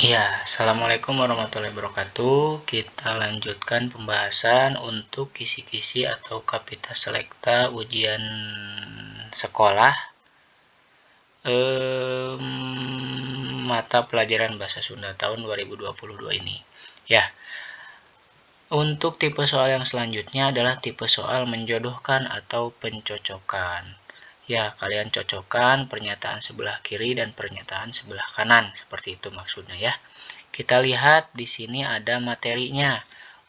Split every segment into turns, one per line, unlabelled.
Ya, Assalamualaikum warahmatullahi wabarakatuh. Kita lanjutkan pembahasan untuk kisi-kisi atau kapita selekta ujian sekolah mata pelajaran Bahasa Sunda tahun 2022 ini. Ya, untuk tipe soal yang selanjutnya adalah tipe soal menjodohkan atau pencocokan. Ya, kalian cocokkan pernyataan sebelah kiri dan pernyataan sebelah kanan. Seperti itu maksudnya ya. Kita lihat di sini ada materinya.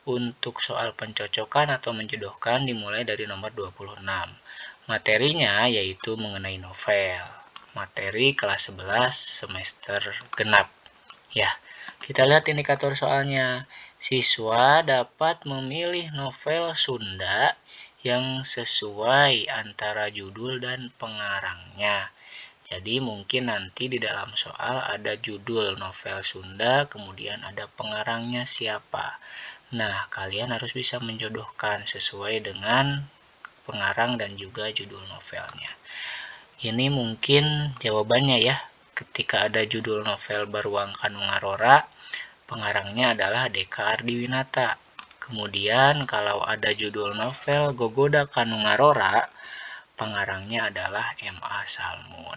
Untuk soal pencocokan atau menjodohkan dimulai dari nomor 26. Materinya yaitu mengenai novel. Materi kelas 11 semester genap. Ya, kita lihat indikator soalnya. Siswa dapat memilih novel Sunda yang sesuai antara judul dan pengarangnya. Jadi mungkin nanti di dalam soal ada judul novel Sunda, kemudian ada pengarangnya siapa. Nah, kalian harus bisa menjodohkan sesuai dengan pengarang dan juga judul novelnya. Ini mungkin jawabannya ya. Ketika ada judul novel Baruang Kanu Ngarora, pengarangnya adalah Deka Ardiwinata. Kemudian kalau ada judul novel Gogoda Kanu Ngarora, pengarangnya adalah M.A. Salmun.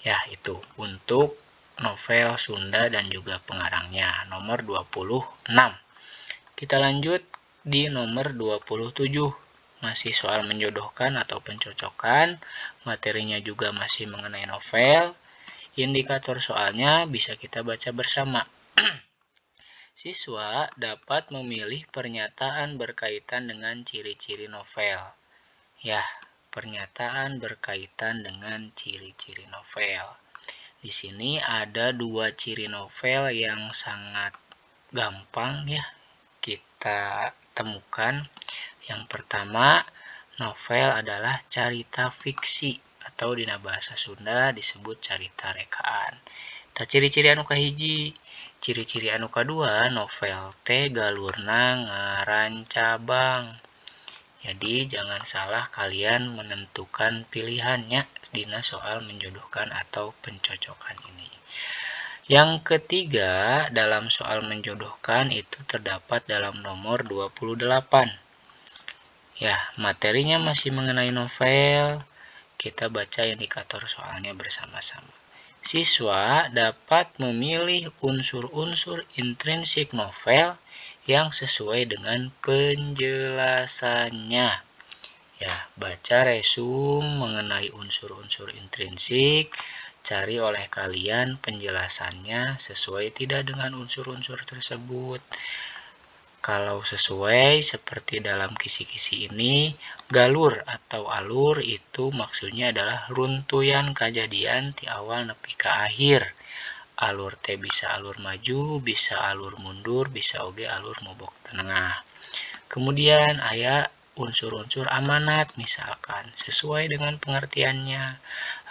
Ya, itu untuk novel Sunda dan juga pengarangnya. Nomor 26. Kita lanjut di nomor 27. Masih soal menjodohkan atau pencocokan. Materinya juga masih mengenai novel. Indikator soalnya bisa kita baca bersama. Siswa dapat memilih pernyataan berkaitan dengan ciri-ciri novel. Ya, pernyataan berkaitan dengan ciri-ciri novel. Di sini ada dua ciri novel yang sangat gampang ya kita temukan. Yang pertama, novel adalah carita fiksi atau dina bahasa Sunda disebut carita rekaan. Ta ciri-ciri anu kahiji, ciri-ciri anu kadua, novel teh galurna ngarancabang. Jadi jangan salah kalian menentukan pilihannya dina soal menjodohkan atau pencocokan ini. Yang ketiga, dalam soal menjodohkan itu terdapat dalam nomor 28. Ya, materinya masih mengenai novel. Kita baca indikator soalnya bersama-sama. Siswa dapat memilih unsur-unsur intrinsik novel yang sesuai dengan penjelasannya. Ya, baca resum mengenai unsur-unsur intrinsik, cari oleh kalian penjelasannya sesuai tidak dengan unsur-unsur tersebut. Kalau sesuai seperti dalam kisi-kisi ini, galur atau alur itu maksudnya adalah runtuyan kejadian ti awal nepi ka akhir. Alur teh bisa alur maju, bisa alur mundur, bisa oge alur mobok tengah. Kemudian aya unsur-unsur amanat misalkan sesuai dengan pengertiannya.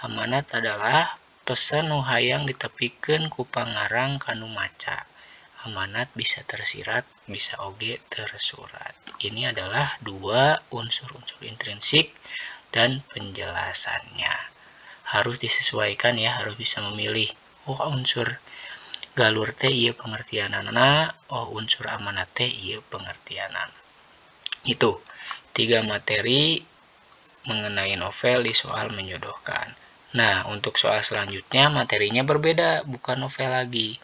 Amanat adalah pesan nu hayang ditepikeun ku pangarang kanu maca. Amanat bisa tersirat, bisa oge tersurat. Ini adalah dua unsur-unsur intrinsik dan penjelasannya. Harus disesuaikan ya, harus bisa memilih. Oh, unsur galur teh ieu pengertianana, oh unsur amanat teh ieu pengertianana. Itu 3 materi mengenai novel di soal menjodohkan. Nah, untuk soal selanjutnya materinya berbeda, bukan novel lagi,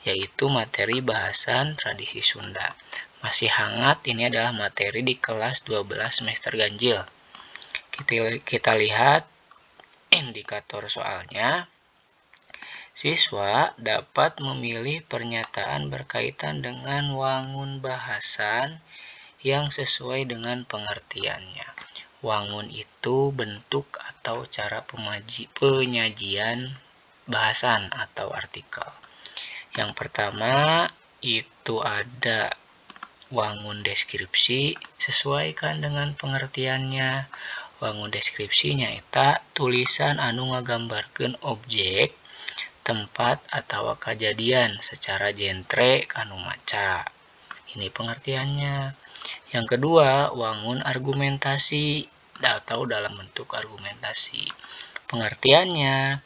yaitu materi bahasan tradisi Sunda. Masih hangat, ini adalah materi di kelas 12 semester ganjil. Kita lihat indikator soalnya. Siswa dapat memilih pernyataan berkaitan dengan wangun bahasan yang sesuai dengan pengertiannya. Wangun itu bentuk atau cara penyajian bahasan atau artikel. Yang pertama itu ada wangun deskripsi, sesuaikan dengan pengertiannya. Wangun deskripsinya eta tulisan anu ngagambarkeun objek, tempat atau kejadian secara genre kanu maca. Ini pengertiannya. Yang kedua, wangun argumentasi atau dalam bentuk argumentasi. Pengertiannya,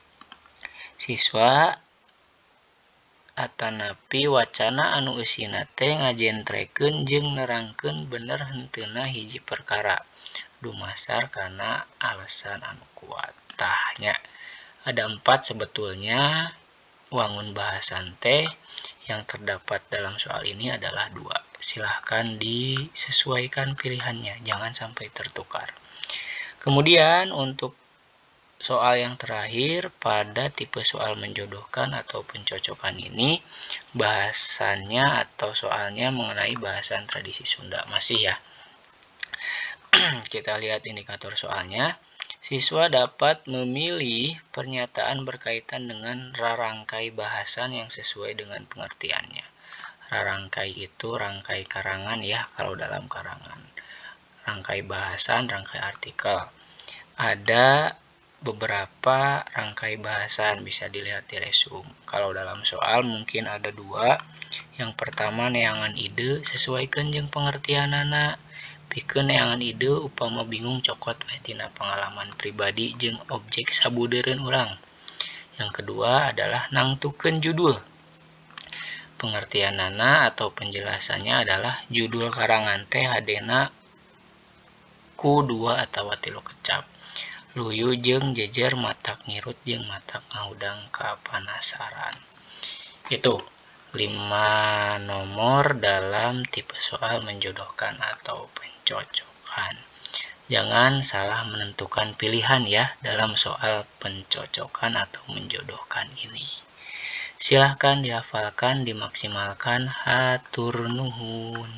siswa atanapi wacana anu eusina teh ngajentrekeun jeung nerangkeun bener henteuna hiji perkara dumasar kana alasan anu kuat. Tahnya ada 4 sebetulnya wangun bahasan teh yang terdapat dalam soal ini adalah 2. Silahkan disesuaikan pilihannya, jangan sampai tertukar. Kemudian untuk soal yang terakhir pada tipe soal menjodohkan atau pencocokan ini bahasannya atau soalnya mengenai bahasan tradisi Sunda masih ya. Kita lihat indikator soalnya. Siswa dapat memilih pernyataan berkaitan dengan rarangkai bahasan yang sesuai dengan pengertiannya. Rarangkai itu rangkai karangan ya kalau dalam karangan. Rangkai bahasan, rangkai artikel. Ada beberapa rangkai bahasan bisa dilihat di resum. Kalau dalam soal mungkin ada 2. Yang pertama neangan ide sesuaikan jeung pengertianana. Pikeun neangan ide upama bingung cokot tina pengalaman pribadi jeung objek sabudeureun urang. Yang kedua adalah nangtukeun judul. Pengertianana atau penjelasannya adalah judul karangan teh hadena ku 2 atawa 3 kecap. Luyu jeung jejer matak ngirut jeung matak ngahudang kapanasaran. Itu 5 nomor dalam tipe soal menjodohkan atau pencocokan. Jangan salah menentukan pilihan ya dalam soal pencocokan atau menjodohkan ini. Silahkan dihafalkan, dimaksimalkan. Hatur nuhun.